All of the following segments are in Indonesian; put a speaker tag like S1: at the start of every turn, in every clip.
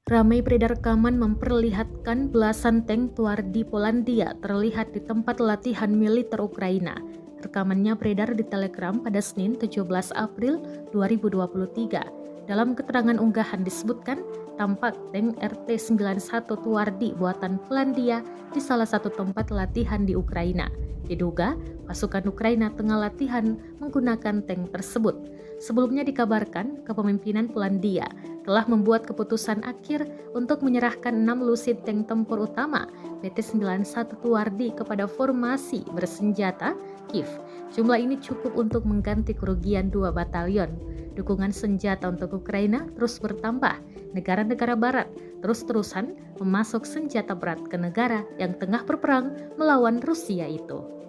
S1: Ramai beredar rekaman memperlihatkan belasan tank Tuar di Polandia terlihat di tempat latihan militer Ukraina. Rekamannya beredar di Telegram pada Senin 17 April 2023. Dalam keterangan unggahan disebutkan, tampak tank RT-91 Tuardi buatan Polandia di salah satu tempat latihan di Ukraina. Diduga, pasukan Ukraina tengah latihan menggunakan tank tersebut. Sebelumnya dikabarkan, kepemimpinan Polandia telah membuat keputusan akhir untuk menyerahkan 6 Lucid tank tempur utama PT-91 Tuardi kepada formasi bersenjata Kiev. Jumlah ini cukup untuk mengganti kerugian 2 batalion. Dukungan senjata untuk Ukraina terus bertambah. Negara-negara barat terus-terusan memasok senjata berat ke negara yang tengah berperang melawan Rusia itu.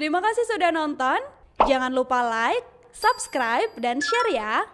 S2: Terima kasih sudah nonton. Jangan lupa like, subscribe, dan share ya.